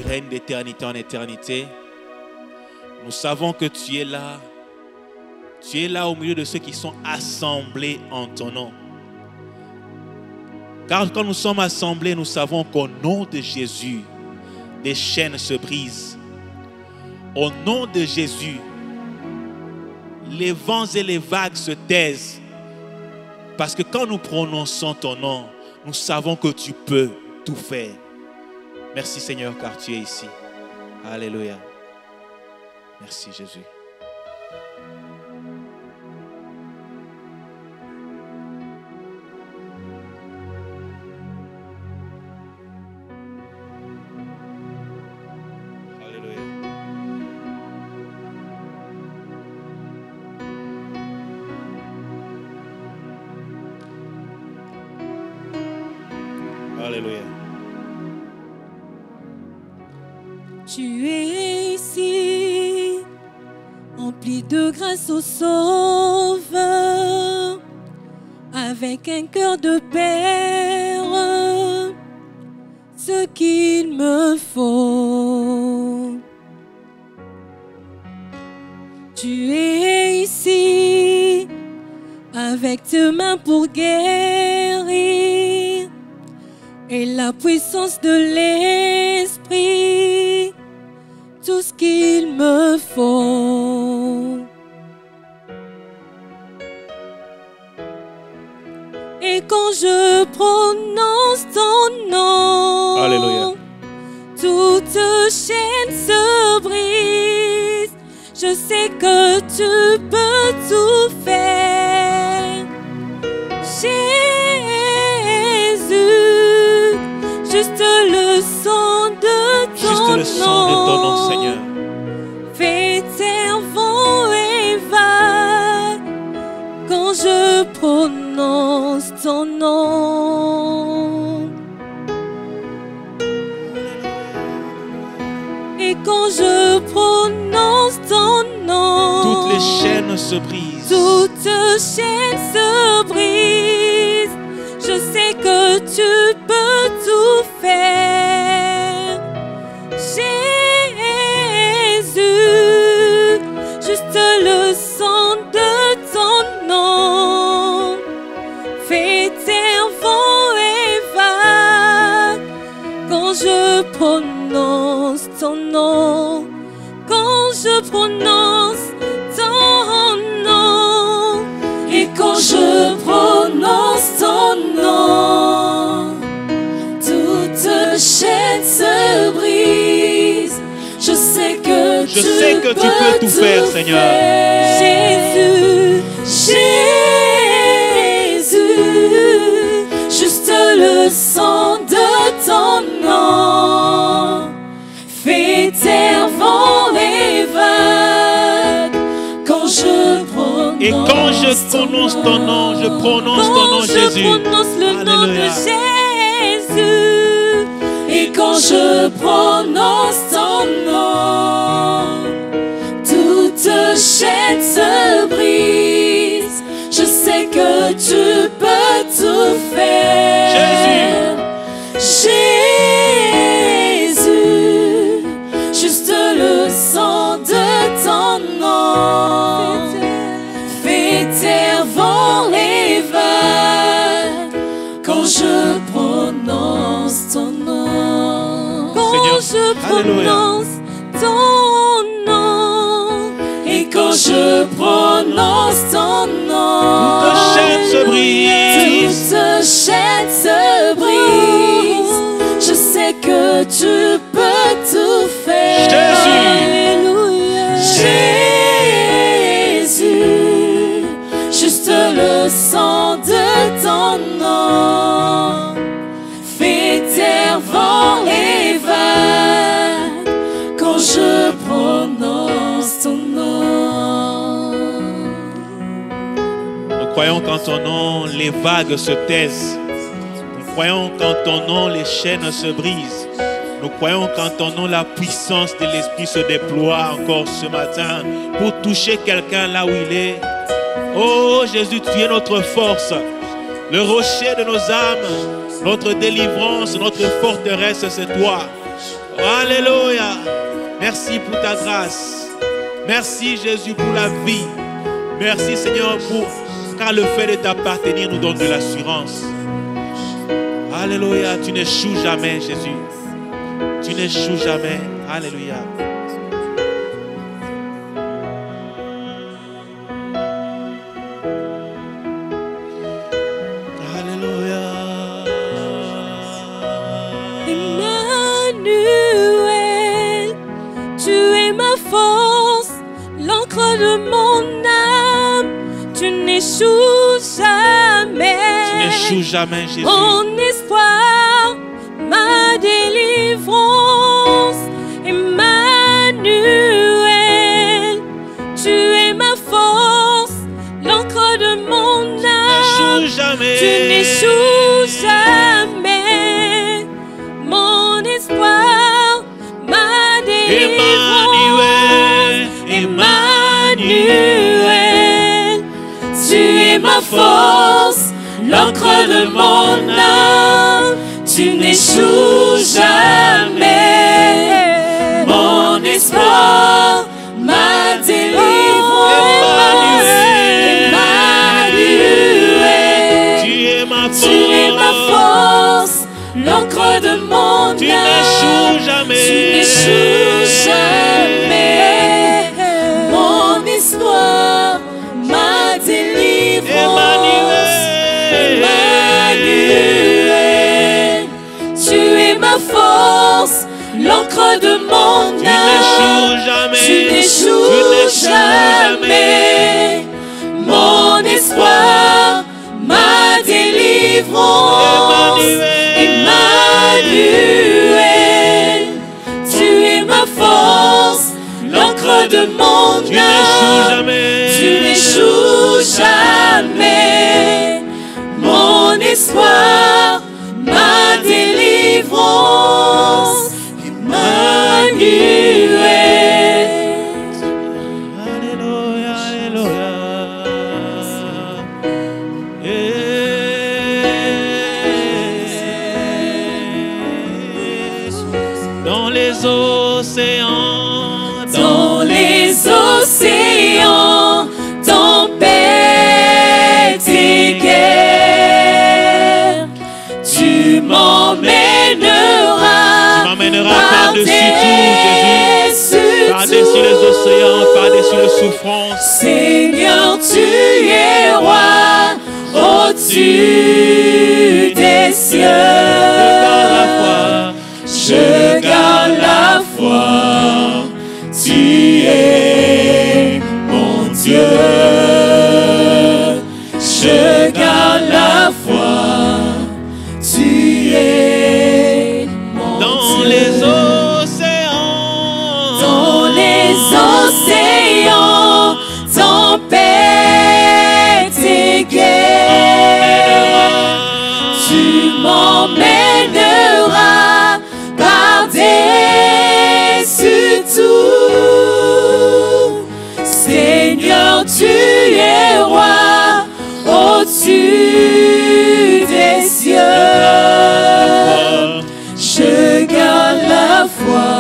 règnes d'éternité en éternité. Nous savons que tu es là. Tu es là au milieu de ceux qui sont assemblés en ton nom. Car quand nous sommes assemblés, nous savons qu'au nom de Jésus, des chaînes se brisent. Au nom de Jésus, les vents et les vagues se taisent. Parce que quand nous prononçons ton nom, nous savons que tu peux tout faire. Merci Seigneur, car tu es ici. Alléluia. Merci Jésus. Alléluia. Tu es ici, empli de grâce au Sauveur, avec un cœur de Père, ce qu'il me faut. Tu es ici, avec tes mains pour guérir, et la puissance de l'Esprit, tout ce qu'il me faut. Et quand je prononce ton nom, Alléluia. toute chaîne se brise. Je sais que tu peux tout faire, Jésus. Juste le son de ton nom, Seigneur. Fait taire vent et vague quand je prononce ton nom. Et quand je prononce ton nom, toutes les chaînes se brisent. Toutes chaînes se brisent. Je sais que tu peux tout faire, Jésus. Juste le son de ton nom fait taire vent et vague quand je prononce ton nom. Quand je prononce ton nom, et quand je prononce ton nom, toute chaîne se brise. Je sais que tu peux tout faire, Seigneur. Jésus, Jésus, juste le son de ton nom fait taire vent et vague quand je prononce. Et quand je prononce ton nom, je prononce ton nom, Jésus. Je prononce le nom de Jésus. Et quand je prononce ton nom, toute chaîne se brise. Je sais que tu peux tout faire, Jésus. Juste le son de ton nom fait taire vent et vague quand je prononce ton nom. Quand je prononce ton nom, et quand je prononce ton nom, toute chaîne se brise. Toute chaîne se brise. Je sais que tu peux tout faire, Alléluia. Jésus, juste le son de ton nom fait taire vent et vague quand je prononce ton nom. Nous croyons qu'en ton nom, les vagues se taisent. Nous croyons qu'en ton nom, les chaînes se brisent. Nous croyons qu'en ton nom, la puissance de l'Esprit se déploie encore ce matin pour toucher quelqu'un là où il est. Oh Jésus, tu es notre force, le rocher de nos âmes, notre délivrance, notre forteresse, c'est toi. Alléluia. Merci pour ta grâce. Merci Jésus pour la vie. Merci Seigneur car le fait de t'appartenir nous donne de l'assurance. Alléluia. Tu n'échoues jamais Jésus. Tu n'échoues jamais. Alléluia. Emmanuel, tu es ma force, l'encre de mon âme. Tu n'échoues jamais. Tu n'échoues jamais, Jésus. Mon espoir, ma délivrance. Emmanuel, tu es ma force, l'encre de mon âme. Tu n'échoues jamais. Mon espoir, ma délivrance. Emmanuel, tu es ma force, l'encre de mon âme. Tu n'échoues jamais. Mon espoir, ma délivrance. Emmanuel, tu es ma force, l'encre de mon âme. Tu n'échoues jamais. Tu n'échoues jamais. Mon espoir, ma délivrance. Emmanuel, tu es ma force, l'encre de mon âme. Tu n'échoues jamais. Mon espoir, ma délivrance. Emmanuel, tu es ma force, l'encre de mon âme. Tu n'échoues jamais. Mon espoir, ma délivrance. Emmanuel. Alléluia, alléluia. Dans les océans, tempête et guerre, tu m'emmèneras par-dessus tout, Jésus, par-dessus les océans, par-dessus les souffrances. Seigneur, tu es roi au-dessus des cieux. Je garde la foi, tu es mon Dieu. Je garde la foi, tu es mon Dieu. Dans les océans, tempête et guerre, tu m'emmèneras par-dessus tout. Seigneur, tu es roi au-dessus des cieux. Je garde la foi,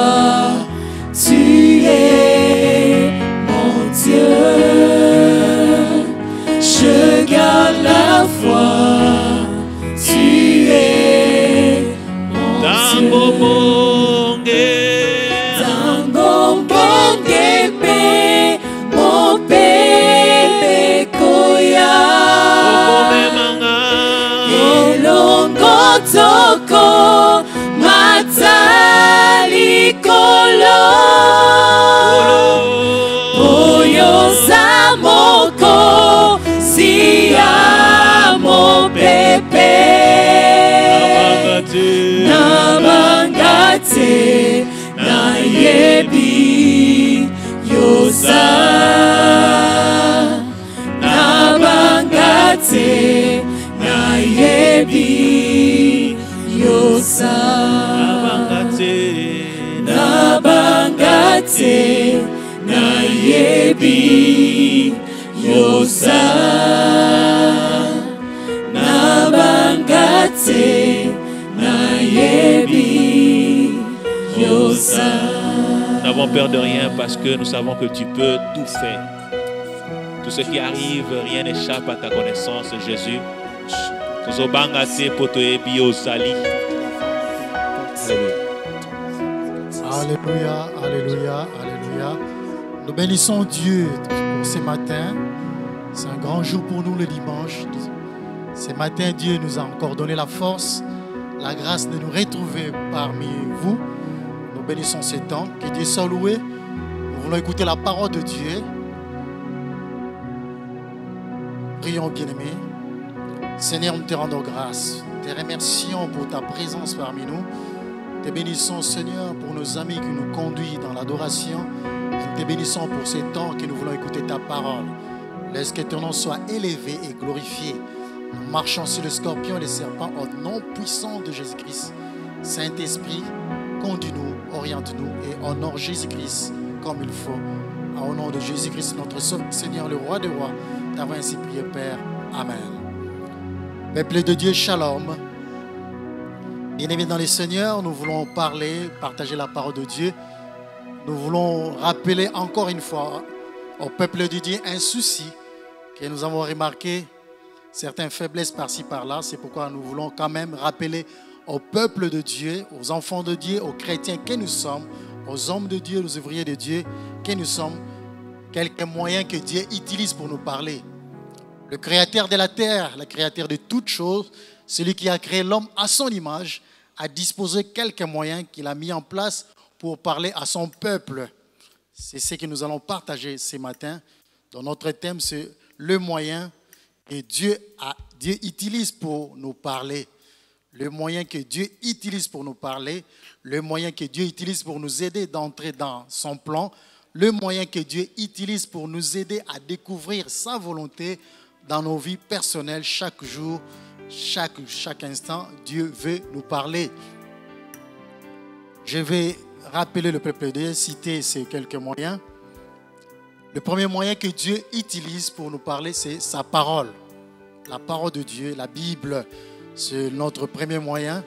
tu es mon Dieu. Je garde la foi, tu es mon Dieu. Tango bonge pe, mon bébé koya. Elongo toko, matali kolo. Oyo zamoko, siya mon bébé. Nabangate, nayebi yosa. Nabangate, nayebi yosa. Nabangate, nayebi yosa. Nabangate, nayebi yosa. Nous n'avons peur de rien parce que nous savons que tu peux tout faire. Tout ce qui arrive, rien n'échappe à ta connaissance, Jésus. Alléluia, alléluia, alléluia. Nous bénissons Dieu pour ce matin. C'est un grand jour pour nous le dimanche. Ce matin, Dieu nous a encore donné la force, la grâce de nous retrouver parmi vous. Nous bénissons ce temps. Que Dieu soit loué. Nous voulons écouter la parole de Dieu. Prions, bien-aimés. Seigneur, nous te rendons grâce. Te remercions pour ta présence parmi nous. Te bénissons, Seigneur, pour nos amis qui nous conduisent dans l'adoration. Nous te bénissons pour ces temps que nous voulons écouter ta parole. Laisse que ton nom soit élevé et glorifié. Nous marchons sur le scorpion et les serpents au nom puissant de Jésus-Christ. Saint-Esprit, conduis-nous, oriente-nous et honore Jésus-Christ comme il faut. Au nom de Jésus-Christ, notre Seigneur, le roi des rois, t'avons ainsi prié, Père. Amen. Peuple de Dieu, shalom. Bien-aimés dans les Seigneurs, nous voulons partager la parole de Dieu. Nous voulons rappeler encore une fois au peuple de Dieu un souci que nous avons remarqué, certaines faiblesses par-ci par-là. C'est pourquoi nous voulons quand même rappeler au peuple de Dieu, aux enfants de Dieu, aux chrétiens que nous sommes, aux hommes de Dieu, aux ouvriers de Dieu que nous sommes, quelques moyens que Dieu utilise pour nous parler. Le créateur de la terre, le créateur de toutes choses, celui qui a créé l'homme à son image, a disposé quelques moyens qu'il a mis en place pour parler à son peuple. C'est ce que nous allons partager ce matin. Dans notre thème, c'est le moyen que Dieu utilise pour nous parler. Le moyen que Dieu utilise pour nous parler. Le moyen que Dieu utilise pour nous aider d'entrer dans son plan. Le moyen que Dieu utilise pour nous aider à découvrir sa volonté dans nos vies personnelles chaque jour. Chaque instant, Dieu veut nous parler. Je vais rappeler le peuple de Dieu, citer ces quelques moyens. Le premier moyen que Dieu utilise pour nous parler, c'est sa parole. La parole de Dieu, la Bible, c'est notre premier moyen.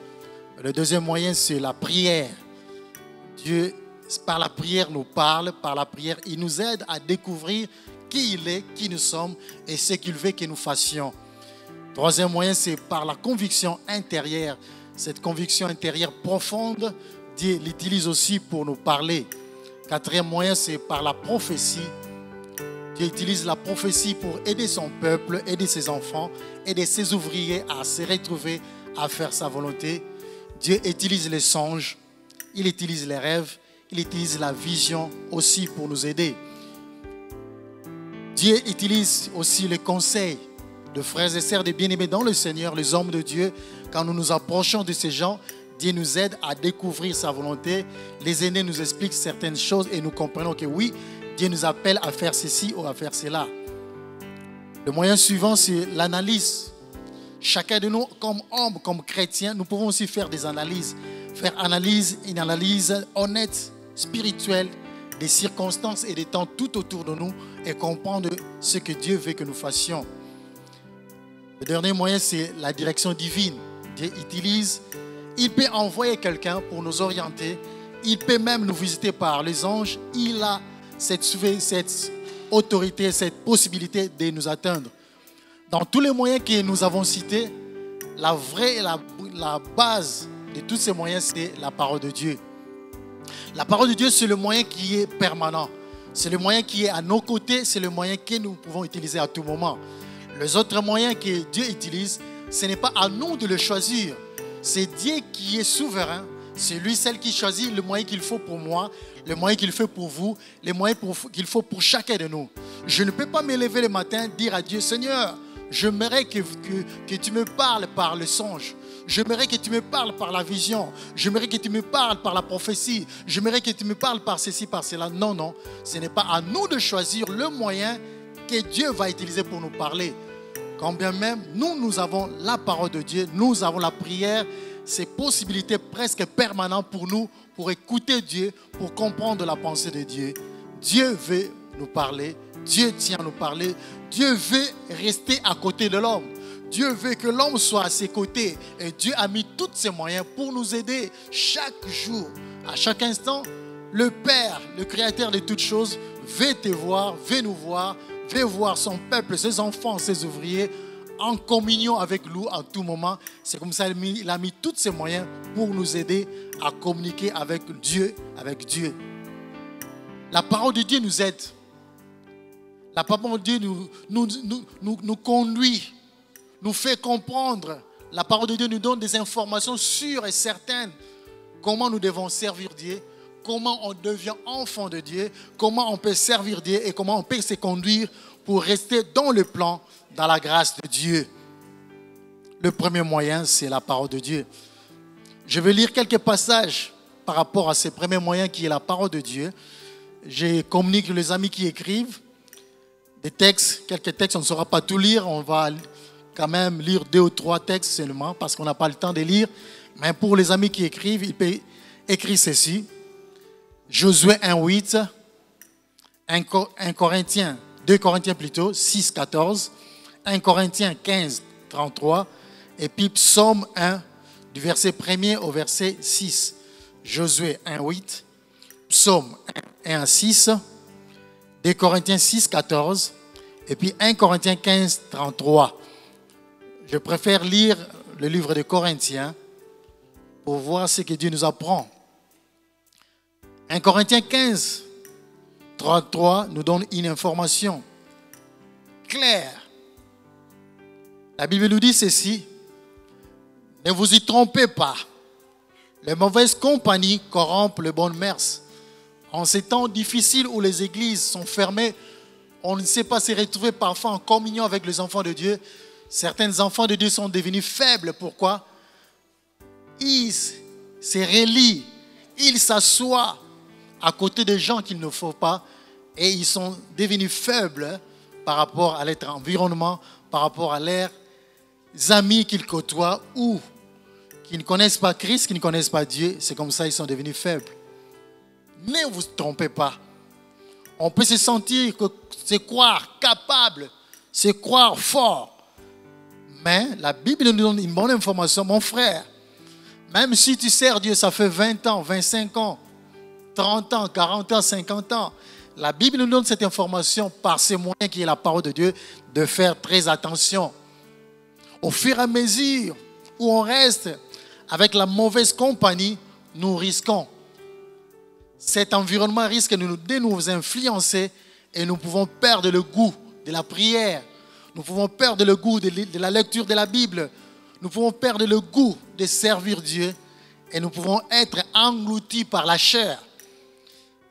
Le deuxième moyen, c'est la prière. Dieu, par la prière, nous parle. Par la prière, il nous aide à découvrir qui il est, qui nous sommes et ce qu'il veut que nous fassions. Troisième moyen, c'est par la conviction intérieure. Cette conviction intérieure profonde, Dieu l'utilise aussi pour nous parler. Quatrième moyen, c'est par la prophétie. Dieu utilise la prophétie pour aider son peuple, aider ses enfants, aider ses ouvriers à se retrouver, à faire sa volonté. Dieu utilise les songes, il utilise les rêves, il utilise la vision aussi pour nous aider. Dieu utilise aussi les conseils de frères et sœurs, de bien-aimés dans le Seigneur, les hommes de Dieu. Quand nous nous approchons de ces gens, Dieu nous aide à découvrir sa volonté. Les aînés nous expliquent certaines choses et nous comprenons que oui, Dieu nous appelle à faire ceci ou à faire cela. Le moyen suivant, c'est l'analyse. Chacun de nous, comme hommes, comme chrétiens, nous pouvons aussi faire des analyses. Faire une analyse honnête, spirituelle, des circonstances et des temps tout autour de nous et comprendre ce que Dieu veut que nous fassions. Le dernier moyen, c'est la direction divine. Dieu utilise, il peut envoyer quelqu'un pour nous orienter. Il peut même nous visiter par les anges. Il a cette autorité, cette possibilité de nous atteindre. Dans tous les moyens que nous avons cités, la base de tous ces moyens, c'est la parole de Dieu. La parole de Dieu, c'est le moyen qui est permanent. C'est le moyen qui est à nos côtés. C'est le moyen que nous pouvons utiliser à tout moment. Les autres moyens que Dieu utilise, ce n'est pas à nous de le choisir. C'est Dieu qui est souverain. C'est lui, celle qui choisit le moyen qu'il faut pour moi, le moyen qu'il faut pour vous, les moyens qu'il faut pour chacun de nous. Je ne peux pas me lever le matin et dire à Dieu, Seigneur, j'aimerais que tu me parles par le songe. J'aimerais que tu me parles par la vision. J'aimerais que tu me parles par la prophétie. J'aimerais que tu me parles par ceci, par cela. Non, non. Ce n'est pas à nous de choisir le moyen que Dieu va utiliser pour nous parler. Quand bien même, nous avons la parole de Dieu, nous avons la prière, ces possibilités presque permanentes pour nous, pour écouter Dieu, pour comprendre la pensée de Dieu. Dieu veut nous parler, Dieu tient à nous parler, Dieu veut rester à côté de l'homme. Dieu veut que l'homme soit à ses côtés et Dieu a mis tous ses moyens pour nous aider chaque jour À chaque instant, le Père, le Créateur de toutes choses, veut te voir, veut nous voir, veut voir son peuple, ses enfants, ses ouvriers en communion avec nous à tout moment. C'est comme ça qu'il a mis tous ses moyens pour nous aider à communiquer avec Dieu, La parole de Dieu nous aide. La parole de Dieu nous conduit, nous fait comprendre. La parole de Dieu nous donne des informations sûres et certaines. Comment nous devons servir Dieu, comment on devient enfant de Dieu, comment on peut servir Dieu et comment on peut se conduire pour rester dans le plan, dans la grâce de Dieu. Le premier moyen, c'est la parole de Dieu. Je vais lire quelques passages par rapport à ce premier moyen qui est la parole de Dieu. Je communique les amis qui écrivent des textes, quelques textes, on ne saura pas tout lire, on va quand même lire 2 ou 3 textes seulement parce qu'on n'a pas le temps de lire. Mais pour les amis qui écrivent, ils peuvent écrire ceci. Josué 1:8, 2 Corinthiens plutôt, 6:14, 1 Corinthiens 15:33, et puis Psaume 1, du verset 1er au verset 6. Josué 1:8, Psaume 1:6, 2 Corinthiens 6:14, et puis 1 Corinthiens 15:33. Je préfère lire le livre de Corinthiens pour voir ce que Dieu nous apprend. 1 Corinthiens 15:33 nous donne une information claire. La Bible nous dit ceci: ne vous y trompez pas. Les mauvaises compagnies corrompent les bonnes mœurs. En ces temps difficiles où les églises sont fermées, on ne sait pas se retrouver parfois en communion avec les enfants de Dieu. Certains enfants de Dieu sont devenus faibles. Pourquoi? Ils se relient, ils s'assoient à côté des gens qu'il ne faut pas et ils sont devenus faibles par rapport à leur environnement, par rapport à leurs amis qu'ils côtoient ou qui ne connaissent pas Christ, qui ne connaissent pas Dieu. C'est comme ça qu'ils sont devenus faibles. Ne vous trompez pas. On peut se sentir, se croire capable, se croire fort. Mais la Bible nous donne une bonne information, mon frère. Même si tu sers Dieu, ça fait 20 ans, 25 ans, 30 ans, 40 ans, 50 ans. La Bible nous donne cette information par ces moyens qui est la parole de Dieu, de faire très attention. Au fur et à mesure où on reste avec la mauvaise compagnie, nous risquons. Cet environnement risque de nous influencer et nous pouvons perdre le goût de la prière. Nous pouvons perdre le goût de la lecture de la Bible. Nous pouvons perdre le goût de servir Dieu et nous pouvons être engloutis par la chair.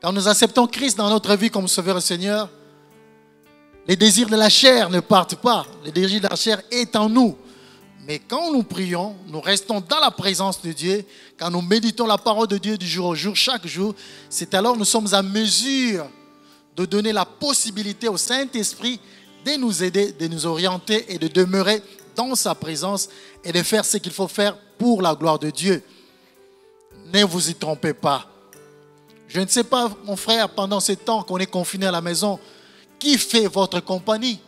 Quand nous acceptons Christ dans notre vie comme Sauveur et Seigneur, les désirs de la chair ne partent pas. Les désirs de la chair est en nous. Mais quand nous prions, nous restons dans la présence de Dieu. Quand nous méditons la parole de Dieu du jour au jour, chaque jour, c'est alors que nous sommes en mesure de donner la possibilité au Saint-Esprit de nous aider, de nous orienter et de demeurer dans sa présence et de faire ce qu'il faut faire pour la gloire de Dieu. Ne vous y trompez pas. Je ne sais pas, mon frère, pendant ce temps qu'on est confiné à la maison, qui fait votre compagnie?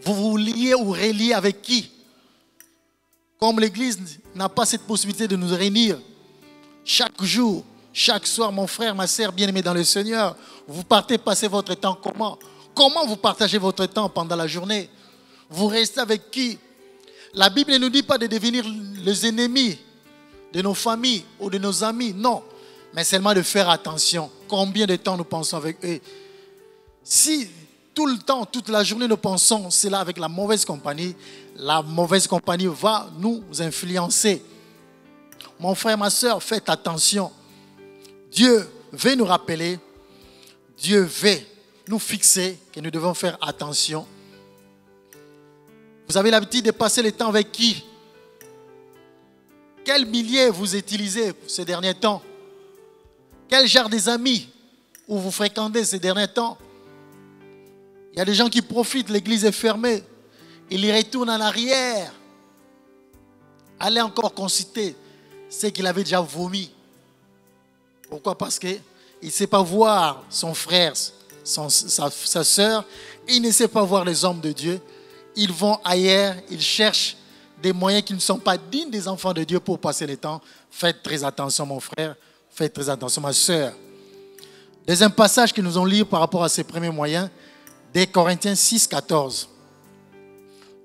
Vous vous liez ou reliez avec qui? Comme l'Église n'a pas cette possibilité de nous réunir chaque jour, chaque soir, mon frère, ma sœur bien-aimée dans le Seigneur, vous partez passer votre temps comment? Comment vous partagez votre temps pendant la journée? Vous restez avec qui? La Bible ne nous dit pas de devenir les ennemis de nos familles ou de nos amis, non. Mais seulement de faire attention. Combien de temps nous pensons avec eux? Si tout le temps, toute la journée, nous pensons cela avec la mauvaise compagnie va nous influencer. Mon frère, ma soeur, faites attention. Dieu veut nous rappeler, Dieu veut nous fixer que nous devons faire attention. Vous avez l'habitude de passer le temps avec qui? Quel millier vous utilisez ces derniers temps? Quel genre des amis où vous fréquentez ces derniers temps? Il y a des gens qui profitent, l'église est fermée. Ils y retournent en arrière. Allez encore consulter ce qu'il avait déjà vomi. Pourquoi? Parce qu'il ne sait pas voir son frère, sa soeur. Il ne sait pas voir les hommes de Dieu. Ils vont ailleurs, ils cherchent des moyens qui ne sont pas dignes des enfants de Dieu pour passer le temps. Faites très attention, mon frère. Faites très attention, ma sœur. Deuxième passage que nous allons lire par rapport à ces premiers moyens, des Corinthiens 6, 14.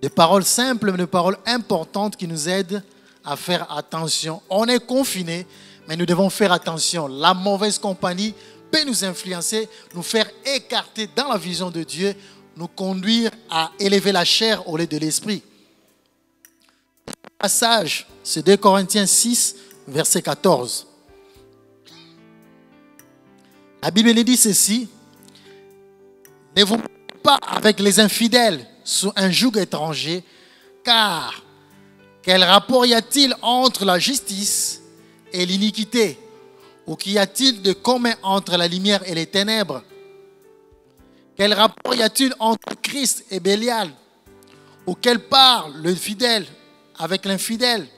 Des paroles simples, mais des paroles importantes qui nous aident à faire attention. On est confinés, mais nous devons faire attention. La mauvaise compagnie peut nous influencer, nous faire écarter dans la vision de Dieu, nous conduire à élever la chair au lieu de l'esprit. Le passage, c'est 2 Corinthiens 6, verset 14. La Bible nous dit ceci: ne vous mettez pas avec les infidèles sous un joug étranger, car quel rapport y a-t-il entre la justice et l'iniquité? Ou qu'y a-t-il de commun entre la lumière et les ténèbres? Quel rapport y a-t-il entre Christ et Bélial? Ou quelle part le fidèle avec l'infidèle?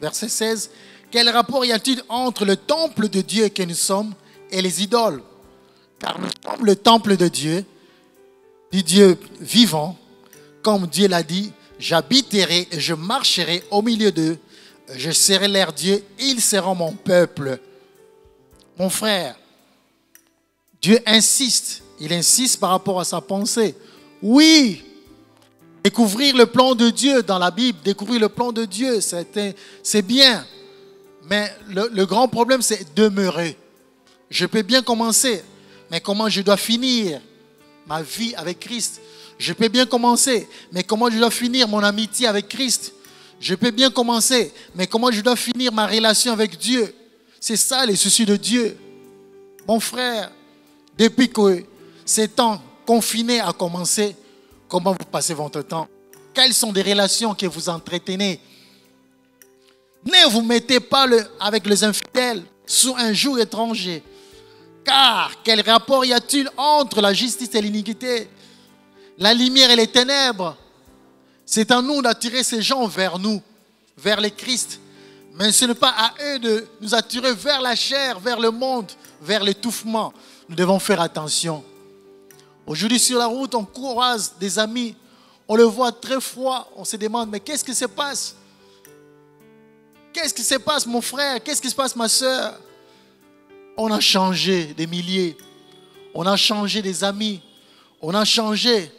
Verset 16. Quel rapport y a-t-il entre le temple de Dieu que nous sommes et les idoles? Car nous sommes le temple de Dieu, du Dieu vivant. Comme Dieu l'a dit, j'habiterai et je marcherai au milieu d'eux. Je serai leur Dieu, ils seront mon peuple. Mon frère, Dieu insiste. Il insiste par rapport à sa pensée. Oui, découvrir le plan de Dieu dans la Bible, découvrir le plan de Dieu, c'est bien. Mais le grand problème, c'est demeurer. Je peux bien commencer, mais comment je dois finir ma vie avec Christ? Je peux bien commencer, mais comment je dois finir mon amitié avec Christ? Je peux bien commencer, mais comment je dois finir ma relation avec Dieu? C'est ça les soucis de Dieu. Mon frère, depuis que ces temps confinés a commencé, comment vous passez votre temps? Quelles sont les relations que vous entretenez? Ne vous mettez pas avec les infidèles sous un joug étranger. Car quel rapport y a-t-il entre la justice et l'iniquité? La lumière et les ténèbres. C'est à nous d'attirer ces gens vers nous, vers le Christ. Mais ce n'est pas à eux de nous attirer vers la chair, vers le monde, vers l'étouffement. Nous devons faire attention. Aujourd'hui, sur la route, on croise des amis. On le voit très froid. On se demande, mais qu'est-ce qui se passe? Qu'est-ce qui se passe, mon frère? Qu'est-ce qui se passe, ma soeur? On a changé des milliers. On a changé des amis. On a changé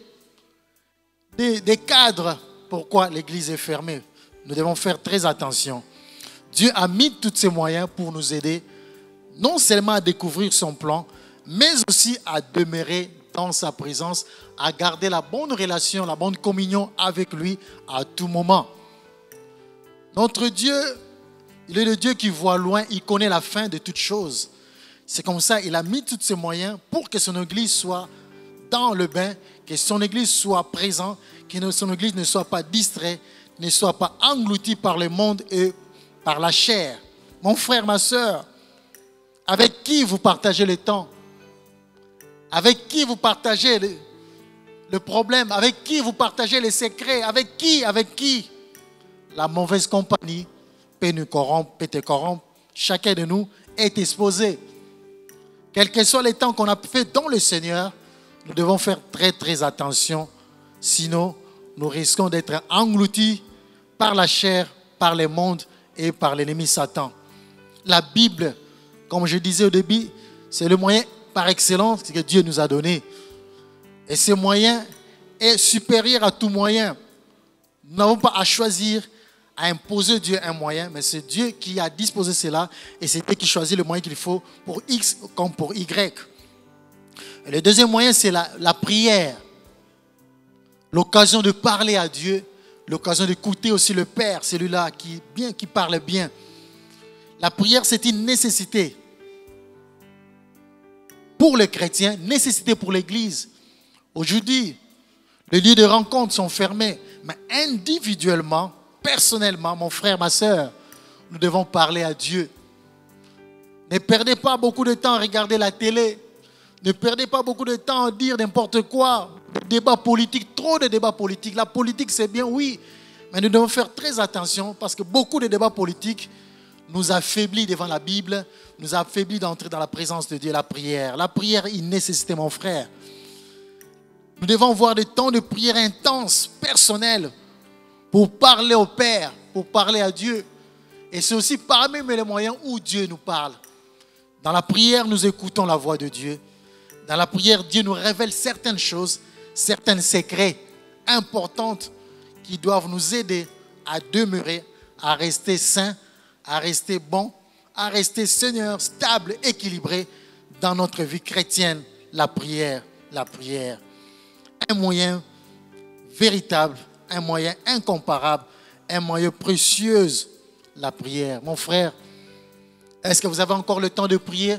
des cadres. Pourquoi l'église est fermée? Nous devons faire très attention. Dieu a mis tous ces moyens pour nous aider, non seulement à découvrir son plan, mais aussi à demeurer dans sa présence, à garder la bonne relation, la bonne communion avec lui à tout moment. Notre Dieu, il est le Dieu qui voit loin, il connaît la fin de toutes choses. C'est comme ça, il a mis tous ces moyens pour que son église soit dans le bain, que son église soit présente, que son église ne soit pas distraite, ne soit pas engloutie par le monde et par la chair. Mon frère, ma soeur, avec qui vous partagez le temps? Avec qui vous partagez le problème? Avec qui vous partagez les secrets? Avec qui? La mauvaise compagnie peut nous corrompre, peut te corrompre. Chacun de nous est exposé. Quels que soient les temps qu'on a fait dans le Seigneur, nous devons faire très très attention. Sinon, nous risquons d'être engloutis par la chair, par le monde et par l'ennemi Satan. La Bible, comme je disais au début, c'est le moyen par excellence que Dieu nous a donné. Et ce moyen est supérieur à tout moyen. Nous n'avons pas à choisir, à imposer Dieu un moyen, mais c'est Dieu qui a disposé cela et c'est Dieu qui choisit le moyen qu'il faut pour X comme pour Y. Et le deuxième moyen, c'est la prière. L'occasion de parler à Dieu, l'occasion d'écouter aussi le Père, celui-là qui parle bien. La prière, c'est une nécessité pour les chrétiens, nécessité pour l'Église. Aujourd'hui, les lieux de rencontre sont fermés, mais individuellement, personnellement, mon frère, ma soeur, nous devons parler à Dieu. Ne perdez pas beaucoup de temps à regarder la télé. Ne perdez pas beaucoup de temps à dire n'importe quoi. Débat politique, trop de débats politiques. La politique, c'est bien, oui, mais nous devons faire très attention parce que beaucoup de débats politiques nous affaiblit devant la Bible, nous affaiblit d'entrer dans la présence de Dieu. La prière est une nécessité, mon frère. Nous devons avoir des temps de prière intenses, personnels, pour parler au Père, pour parler à Dieu. Et c'est aussi parmi les moyens où Dieu nous parle. Dans la prière, nous écoutons la voix de Dieu. Dans la prière, Dieu nous révèle certaines choses, certains secrets importants qui doivent nous aider à demeurer, à rester sains, à rester bons, à rester Seigneur, stable, équilibré dans notre vie chrétienne. La prière. Un moyen véritable, un moyen incomparable, un moyen précieux, la prière. Mon frère, est-ce que vous avez encore le temps de prier?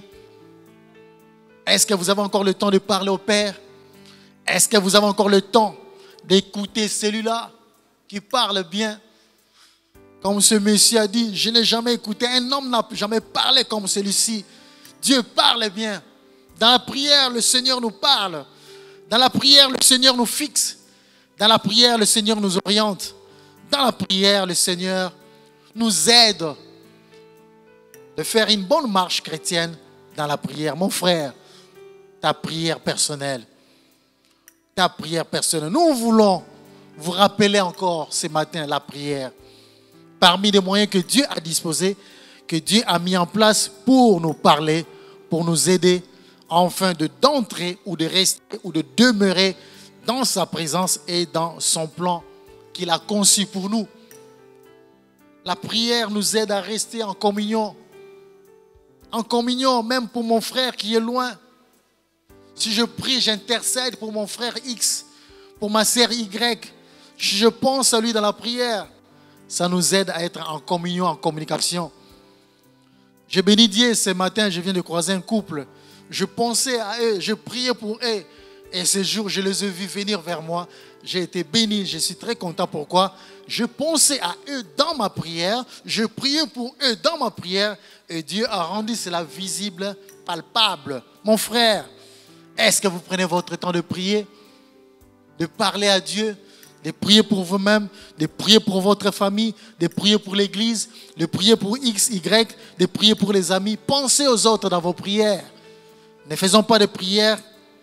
Est-ce que vous avez encore le temps de parler au Père? Est-ce que vous avez encore le temps d'écouter celui-là qui parle bien? Comme ce monsieur a dit, je n'ai jamais écouté, un homme n'a jamais parlé comme celui-ci. Dieu parle bien. Dans la prière, le Seigneur nous parle. Dans la prière, le Seigneur nous fixe. Dans la prière, le Seigneur nous oriente. Dans la prière, le Seigneur nous aide de faire une bonne marche chrétienne dans la prière. Mon frère, ta prière personnelle. Ta prière personnelle. Nous voulons vous rappeler encore ce matin la prière. Parmi les moyens que Dieu a disposés, que Dieu a mis en place pour nous parler, pour nous aider, afin d'entrer ou de rester ou de demeurer dans sa présence et dans son plan qu'il a conçu pour nous. La prière nous aide à rester en communion. En communion, même pour mon frère qui est loin. Si je prie, j'intercède pour mon frère X, pour ma sœur Y. Si je pense à lui dans la prière, ça nous aide à être en communion, en communication. Je bénis Dieu ce matin, je viens de croiser un couple. Je pensais à eux, je priais pour eux. Et ce jour, je les ai vus venir vers moi. J'ai été béni, je suis très content. Pourquoi? Je pensais à eux dans ma prière, je priais pour eux dans ma prière. Et Dieu a rendu cela visible, palpable. Mon frère, est-ce que vous prenez votre temps de prier? De parler à Dieu? De prier pour vous-même, de prier pour votre famille, de prier pour l'église, de prier pour X, Y, de prier pour les amis. Pensez aux autres dans vos prières. Ne faisons pas de prières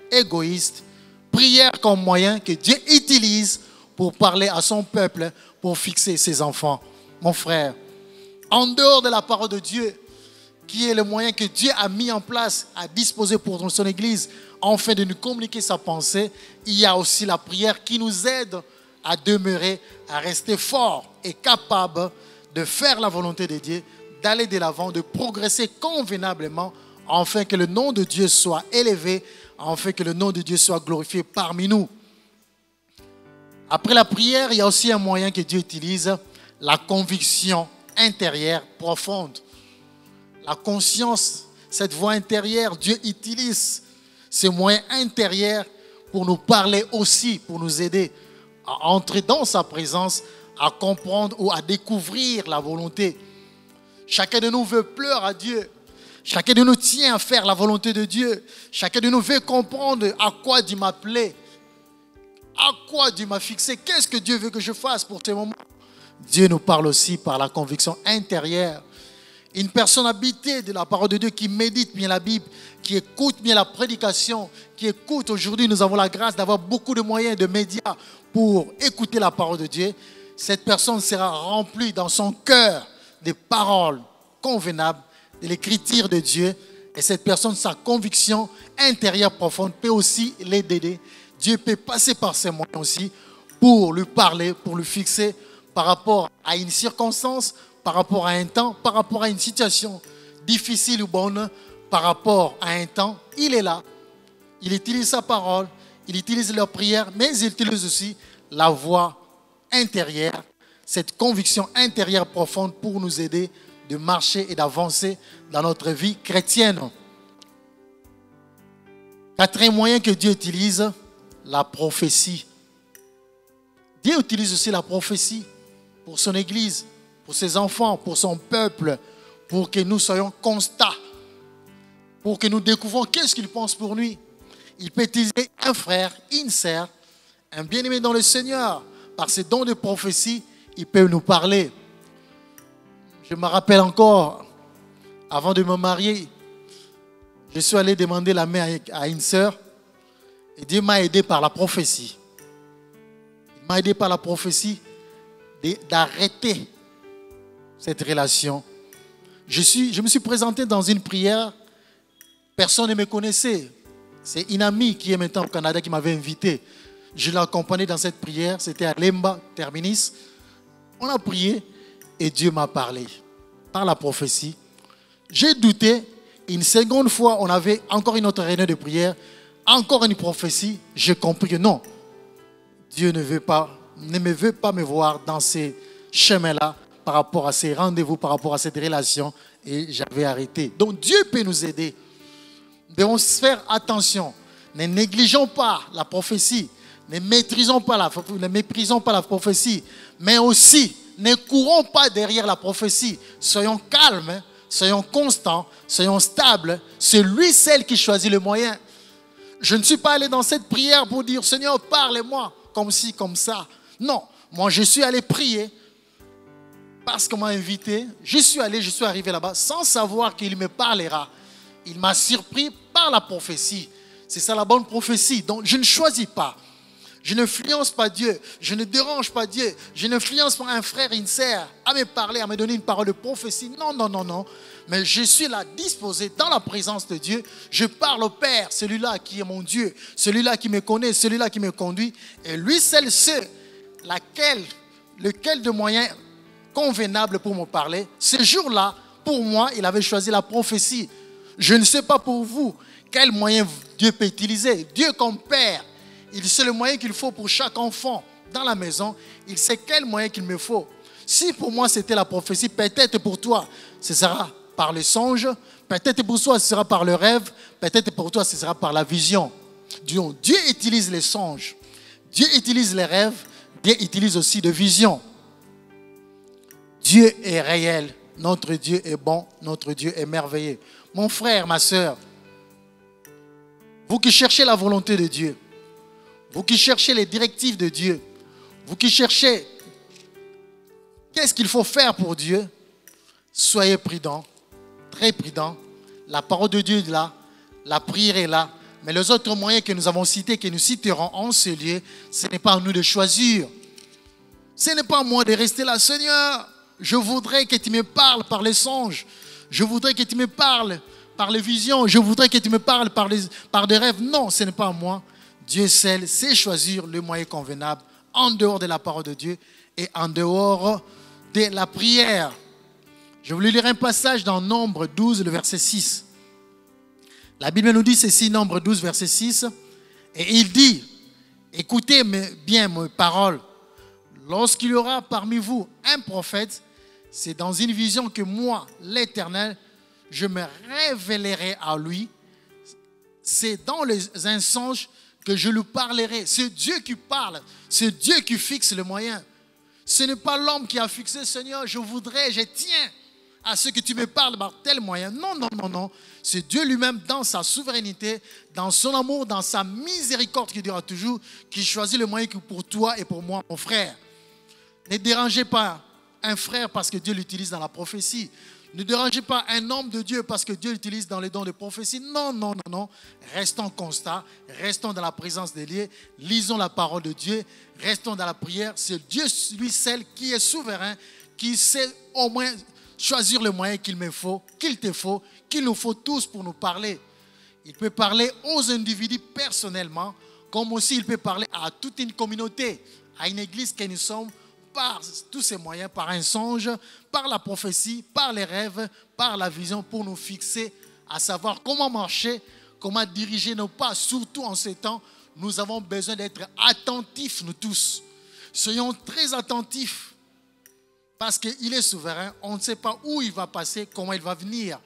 égoïstes. Prière comme moyen que Dieu utilise pour parler à son peuple, pour fixer ses enfants. Mon frère, en dehors de la parole de Dieu, qui est le moyen que Dieu a mis en place, à disposer pour son église, afin de nous communiquer sa pensée, il y a aussi la prière qui nous aide à demeurer, à rester fort et capable de faire la volonté de Dieu, d'aller de l'avant, de progresser convenablement, afin que le nom de Dieu soit élevé, afin que le nom de Dieu soit glorifié parmi nous. Après la prière, il y a aussi un moyen que Dieu utilise, la conviction intérieure profonde. La conscience, cette voix intérieure, Dieu utilise ce moyen intérieur pour nous parler aussi, pour nous aider à entrer dans sa présence, à comprendre ou à découvrir la volonté. Chacun de nous veut pleurer à Dieu. Chacun de nous tient à faire la volonté de Dieu. Chacun de nous veut comprendre à quoi Dieu m'a appelé, à quoi Dieu m'a fixé, qu'est-ce que Dieu veut que je fasse pour ce moment. Dieu nous parle aussi par la conviction intérieure. Une personne habitée de la parole de Dieu qui médite bien la Bible, qui écoute bien la prédication, qui écoute. Aujourd'hui, nous avons la grâce d'avoir beaucoup de moyens, de médias pour écouter la parole de Dieu. Cette personne sera remplie dans son cœur des paroles convenables, de l'écriture de Dieu. Et cette personne, sa conviction intérieure profonde peut aussi l'aider. Dieu peut passer par ces moyens aussi pour lui parler, pour lui fixer par rapport à une circonstance, par rapport à un temps, par rapport à une situation difficile ou bonne, par rapport à un temps. Il est là. Il utilise sa parole, il utilise leur prière, mais il utilise aussi la voix intérieure, cette conviction intérieure profonde pour nous aider de marcher et d'avancer dans notre vie chrétienne. Quatrième moyen que Dieu utilise, la prophétie. Dieu utilise aussi la prophétie pour son Église, pour ses enfants, pour son peuple, pour que nous soyons constants, pour que nous découvrons qu'est-ce qu'il pense pour nous. Il peut utiliser un frère, une sœur, un bien-aimé dans le Seigneur. Par ses dons de prophétie, il peut nous parler. Je me rappelle encore, avant de me marier, je suis allé demander la main à une sœur et Dieu m'a aidé par la prophétie. Il m'a aidé par la prophétie d'arrêter cette relation. Je me suis présenté dans une prière Personne ne me connaissait. C'est une amie qui est maintenant au Canada qui m'avait invité. Je l'ai accompagnée dans cette prière. C'était à Lemba, Terminis. On a prié et Dieu m'a parlé par la prophétie. J'ai douté. Une seconde fois, on avait encore une autre réunion de prière. Encore une prophétie. J'ai compris que non. Dieu ne me veut pas me voir dans ces chemins-là par rapport à ces rendez-vous, par rapport à cette relation. Et j'avais arrêté. Donc Dieu peut nous aider. Nous devons faire attention. Ne négligeons pas la prophétie. Ne méprisons pas la prophétie. Mais aussi, ne courons pas derrière la prophétie. Soyons calmes, soyons constants, soyons stables. C'est lui seul qui choisit le moyen. Je ne suis pas allé dans cette prière pour dire, Seigneur, parle-moi, comme ci, comme ça. Non, moi je suis allé prier parce qu'on m'a invité. Je suis arrivé là-bas sans savoir qu'il me parlera. Il m'a surpris par la prophétie. C'est ça la bonne prophétie. Donc je ne choisis pas. Je n'influence pas Dieu. Je ne dérange pas Dieu. Je n'influence pas un frère et une sœur à me parler, à me donner une parole de prophétie. Non, non, non, non. Mais je suis là disposé dans la présence de Dieu. Je parle au Père, celui-là qui est mon Dieu, celui-là qui me connaît, celui-là qui me conduit. Et lui seul sait lequel de moyens convenable pour me parler. Ce jour-là, pour moi, il avait choisi la prophétie. Je ne sais pas pour vous quel moyen Dieu peut utiliser. Dieu comme Père, il sait le moyen qu'il faut pour chaque enfant dans la maison. Il sait quel moyen qu'il me faut. Si pour moi c'était la prophétie, peut-être pour toi, ce sera par le songe. Peut-être pour toi, ce sera par le rêve. Peut-être pour toi, ce sera par la vision. Dieu utilise les songes. Dieu utilise les rêves. Dieu utilise aussi des visions. Dieu est réel. Notre Dieu est bon. Notre Dieu est merveilleux. Mon frère, ma soeur, vous qui cherchez la volonté de Dieu, vous qui cherchez les directives de Dieu, vous qui cherchez qu'est-ce qu'il faut faire pour Dieu, soyez prudents, très prudents. La parole de Dieu est là, la prière est là, mais les autres moyens que nous avons cités, que nous citerons en ce lieu, ce n'est pas à nous de choisir. Ce n'est pas à moi de rester là. Seigneur, je voudrais que tu me parles par les songes. Je voudrais que tu me parles par les visions. Je voudrais que tu me parles par des rêves. Non, ce n'est pas à moi. Dieu seul sait choisir le moyen convenable en dehors de la parole de Dieu et en dehors de la prière. Je voulais lire un passage dans Nombre 12, le verset 6. La Bible nous dit ceci, Nombre 12, verset 6. Et il dit, écoutez bien mes paroles. Lorsqu'il y aura parmi vous un prophète, c'est dans une vision que moi, l'Éternel, je me révélerai à lui. C'est dans un songe que je lui parlerai. C'est Dieu qui parle. C'est Dieu qui fixe le moyen. Ce n'est pas l'homme qui a fixé, Seigneur, je tiens à ce que tu me parles par tel moyen. Non, non, non, non. C'est Dieu lui-même dans sa souveraineté, dans son amour, dans sa miséricorde qui dira toujours, qui choisit le moyen pour toi et pour moi, mon frère. Ne dérangez pas un frère parce que Dieu l'utilise dans la prophétie. Ne dérangez pas un homme de Dieu parce que Dieu l'utilise dans les dons de prophétie. Non, non, non, non. Restons constants, restons dans la présence de Dieu, lisons la parole de Dieu, restons dans la prière. C'est Dieu, lui seul, qui est souverain, qui sait au moins choisir le moyen qu'il me faut, qu'il te faut, qu'il nous faut tous pour nous parler. Il peut parler aux individus personnellement, comme aussi il peut parler à toute une communauté, à une église que nous sommes, par tous ces moyens, par un songe, par la prophétie, par les rêves, par la vision, pour nous fixer à savoir comment marcher, comment diriger nos pas, surtout en ces temps. Nous avons besoin d'être attentifs, nous tous. Soyons très attentifs, parce qu'il est souverain. On ne sait pas où il va passer, comment il va venir.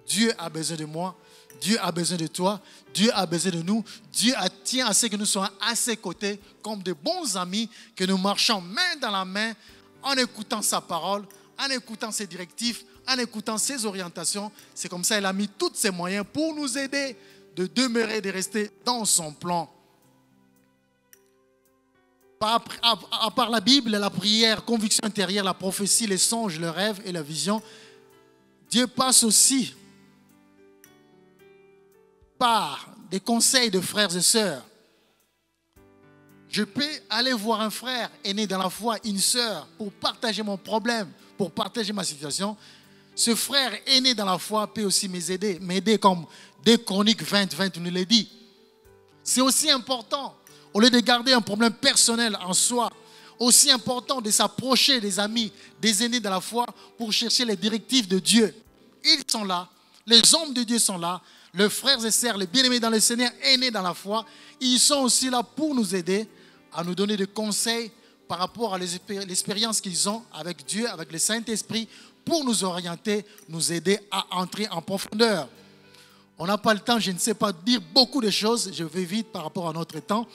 Dieu a besoin de moi, Dieu a besoin de toi, Dieu a besoin de nous. Dieu tient à ce que nous soyons à ses côtés comme de bons amis, que nous marchons main dans la main en écoutant sa parole, en écoutant ses directives, en écoutant ses orientations. C'est comme ça qu'il a mis tous ses moyens pour nous aider de demeurer, de rester dans son plan. À part la Bible, la prière, conviction intérieure, la prophétie, les songes, le rêve et la vision, Dieu passe aussi par des conseils de frères et sœurs. Je peux aller voir un frère aîné dans la foi, une sœur, pour partager mon problème, pour partager ma situation. Ce frère aîné dans la foi peut aussi m'aider comme 2 Chroniques 20, 20 nous le dit. C'est aussi important, au lieu de garder un problème personnel en soi, aussi important de s'approcher des amis, des aînés de la foi pour chercher les directives de Dieu. Ils sont là, les hommes de Dieu sont là, les frères et sœurs, les bien-aimés dans le Seigneur, aînés dans la foi, ils sont aussi là pour nous aider, à nous donner des conseils par rapport à l'expérience qu'ils ont avec Dieu, avec le Saint-Esprit, pour nous orienter, nous aider à entrer en profondeur. On n'a pas le temps, je ne sais pas dire beaucoup de choses, je vais vite par rapport à notre temps.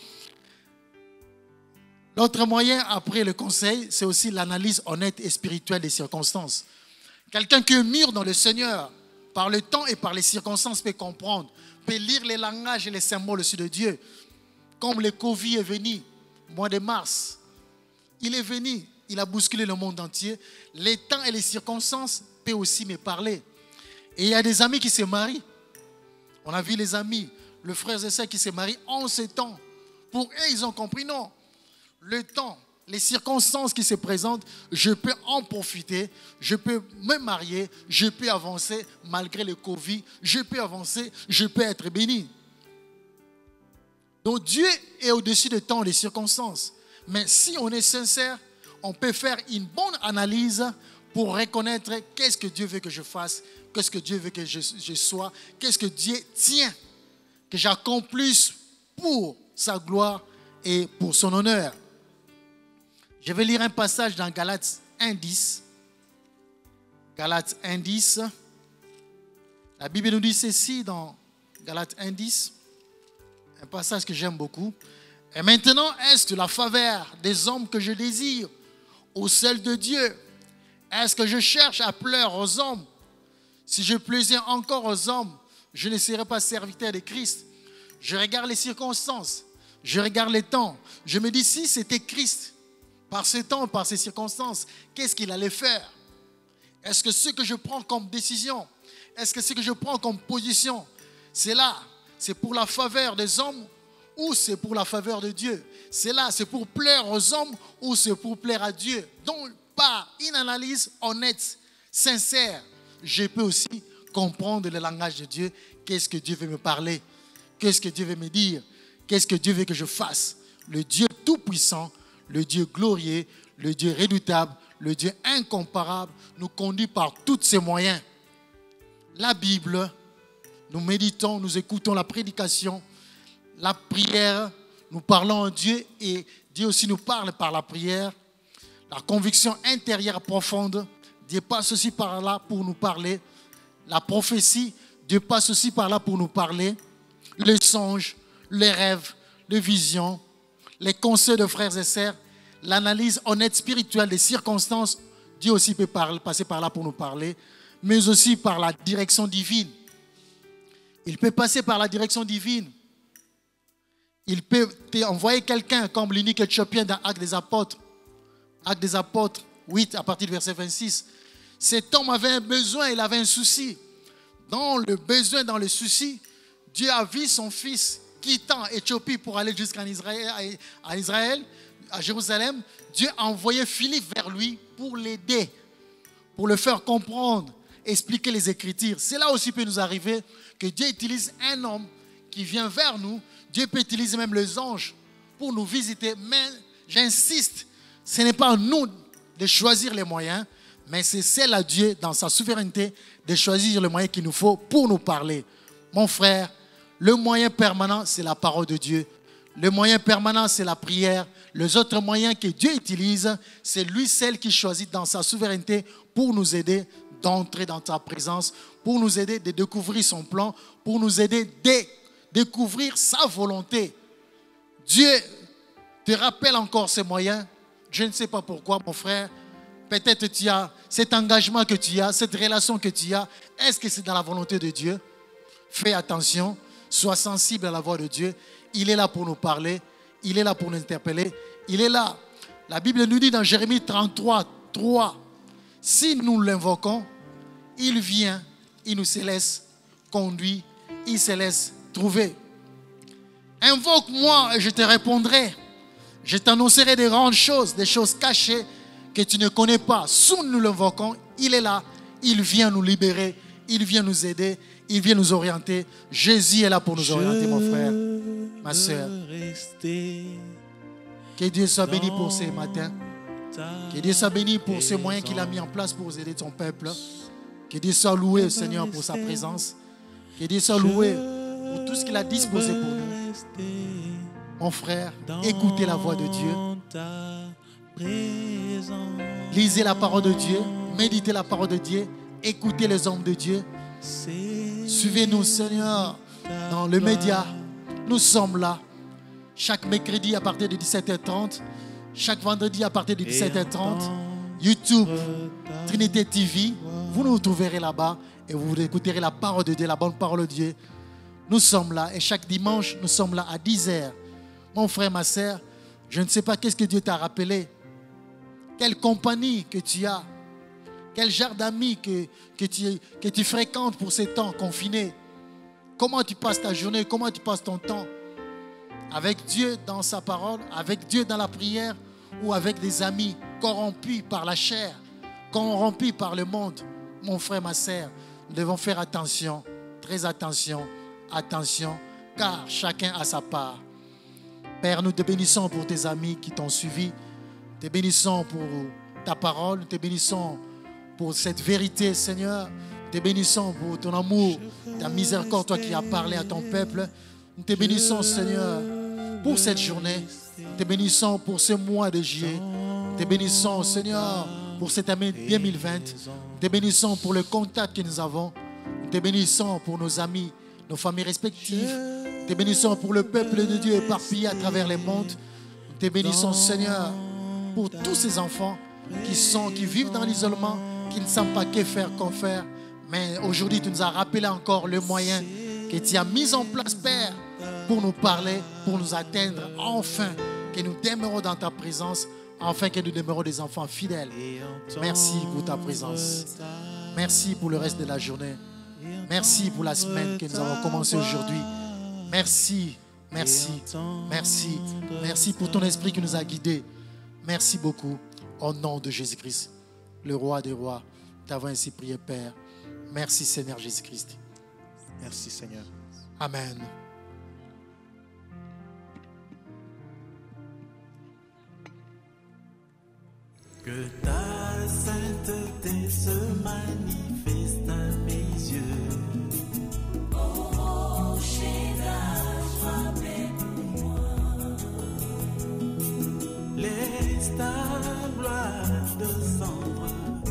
L'autre moyen, après le conseil, c'est aussi l'analyse honnête et spirituelle des circonstances. Quelqu'un qui est mûr dans le Seigneur, par le temps et par les circonstances, peut comprendre, peut lire les langages et les symboles aussi de Dieu. Comme le Covid est venu, mois de mars, il est venu, il a bousculé le monde entier. Les temps et les circonstances peuvent aussi me parler. Et il y a des amis qui se marient. On a vu les amis, le frère et sœurs qui se marient en ce temps. Pour eux, ils ont compris, non. Le temps, les circonstances qui se présentent, je peux en profiter, je peux me marier, je peux avancer malgré le Covid, je peux avancer, je peux être béni. Donc Dieu est au-dessus du temps et des circonstances. Mais si on est sincère, on peut faire une bonne analyse pour reconnaître qu'est-ce que Dieu veut que je fasse, qu'est-ce que Dieu veut que je sois, qu'est-ce que Dieu tient, que j'accomplisse pour sa gloire et pour son honneur. Je vais lire un passage dans Galates 1.10. Galates 1.10. La Bible nous dit ceci dans Galates 1.10. Un passage que j'aime beaucoup. Et maintenant, est-ce de la faveur des hommes que je désire ou celle de Dieu? Est-ce que je cherche à plaire aux hommes? Si je plaisais encore aux hommes, je ne serais pas serviteur de Christ. Je regarde les circonstances. Je regarde les temps. Je me dis, si c'était Christ, par ce temps, par ces circonstances, qu'est-ce qu'il allait faire? Est-ce que ce que je prends comme décision, est-ce que ce que je prends comme position, c'est là, c'est pour la faveur des hommes ou c'est pour la faveur de Dieu? C'est là, c'est pour plaire aux hommes ou c'est pour plaire à Dieu? Donc, par une analyse honnête, sincère, je peux aussi comprendre le langage de Dieu. Qu'est-ce que Dieu veut me parler? Qu'est-ce que Dieu veut me dire? Qu'est-ce que Dieu veut que je fasse? Le Dieu tout-puissant, le Dieu glorieux, le Dieu redoutable, le Dieu incomparable, nous conduit par tous ses moyens. La Bible, nous méditons, nous écoutons la prédication, la prière, nous parlons à Dieu et Dieu aussi nous parle par la prière. La conviction intérieure profonde, Dieu passe aussi par là pour nous parler. La prophétie, Dieu passe aussi par là pour nous parler. Les songes, les rêves, les visions, les conseils de frères et sœurs, l'analyse honnête spirituelle des circonstances, Dieu aussi peut passer par là pour nous parler, mais aussi par la direction divine. Il peut passer par la direction divine. Il peut envoyer quelqu'un comme l'unique éthiopien dans Actes des Apôtres. Actes des Apôtres 8 à partir du verset 26. Cet homme avait un besoin, il avait un souci. Dans le besoin, dans le souci, Dieu a vu son fils quittant Éthiopie pour aller jusqu'en Israël, à Jérusalem. Dieu a envoyé Philippe vers lui pour l'aider, pour le faire comprendre, expliquer les Écritures. C'est là aussi peut nous arriver que Dieu utilise un homme qui vient vers nous. Dieu peut utiliser même les anges pour nous visiter. Mais j'insiste, ce n'est pas à nous de choisir les moyens, mais c'est celle à Dieu, dans sa souveraineté, de choisir le moyen qu'il nous faut pour nous parler. Mon frère, le moyen permanent, c'est la parole de Dieu. Le moyen permanent, c'est la prière. Les autres moyens que Dieu utilise, c'est lui seul qui choisit dans sa souveraineté pour nous aider d'entrer dans sa présence, pour nous aider de découvrir son plan, pour nous aider de découvrir sa volonté. Dieu te rappelle encore ces moyens. Je ne sais pas pourquoi, mon frère. Peut-être tu as cet engagement que tu as, cette relation que tu as. Est-ce que c'est dans la volonté de Dieu? Fais attention, sois sensible à la voix de Dieu. Il est là pour nous parler. Il est là pour nous interpeller. Il est là. La Bible nous dit dans Jérémie 33, 3, si nous l'invoquons, il vient, il nous se laisse conduire, il se laisse trouver. Invoque-moi et je te répondrai. Je t'annoncerai des grandes choses, des choses cachées que tu ne connais pas. Si nous l'invoquons, il est là. Il vient nous libérer, il vient nous aider, Il vient nous orienter. Jésus est là pour nous orienter, mon frère, ma soeur. Que Dieu soit béni pour ces matins. Que Dieu soit béni pour ces moyens qu'il a mis en place pour aider son peuple. Que Dieu soit loué, Seigneur, pour sa présence. Que Dieu soit loué pour tout ce qu'il a disposé pour nous. Mon frère, écoutez la voix de Dieu. Lisez la parole de Dieu. Méditez la parole de Dieu. Écoutez les hommes de Dieu. Suivez-nous, Seigneur, dans le média. Nous sommes là. Chaque mercredi à partir de 17h30. Chaque vendredi à partir de 17h30. YouTube, Trinité TV. Vous nous trouverez là-bas et vous écouterez la parole de Dieu, la bonne parole de Dieu. Nous sommes là et chaque dimanche, nous sommes là à 10h. Mon frère, ma soeur, je ne sais pas qu'est-ce que Dieu t'a rappelé. Quelle compagnie que tu as. Quel genre d'amis que tu fréquentes pour ces temps confinés. Comment tu passes ta journée, comment tu passes ton temps. Avec Dieu dans sa parole, avec Dieu dans la prière ou avec des amis corrompus par la chair, corrompus par le monde. Mon frère, ma soeur, nous devons faire attention, très attention, attention, car chacun a sa part. Père, nous te bénissons pour tes amis qui t'ont suivi. Te bénissons pour ta parole. Te bénissons pour cette vérité, Seigneur. Te bénissons pour ton amour, ta miséricorde, toi qui as parlé à ton peuple. Nous te bénissons, Seigneur, pour cette journée. Te bénissons pour ce mois de juillet. Te bénissons, Seigneur, pour cette année 2020. Te bénissons pour le contact que nous avons. Te bénissons pour nos amis, nos familles respectives. Te bénissons pour le peuple de Dieu éparpillé à travers les mondes. Te bénissons, Seigneur, pour tous ces enfants qui vivent dans l'isolement, qui ne savent pas que faire, qu'en faire. Mais aujourd'hui, tu nous as rappelé encore le moyen que tu as mis en place, Père, pour nous parler, pour nous atteindre, enfin, que nous demeurons dans ta présence, enfin que nous demeurons des enfants fidèles. Merci pour ta présence. Merci pour le reste de la journée. Merci pour la semaine que nous avons commencé aujourd'hui. Merci, merci, merci. Merci pour ton esprit qui nous a guidés. Merci beaucoup. Au nom de Jésus-Christ, le roi des rois, t'avons ainsi prié, Père. Merci, Seigneur Jésus-Christ. Merci, Seigneur. Amen. Que ta sainteté se manifeste à mes yeux. Oh, Shaddai, sois pour moi. Laisse ta gloire descendre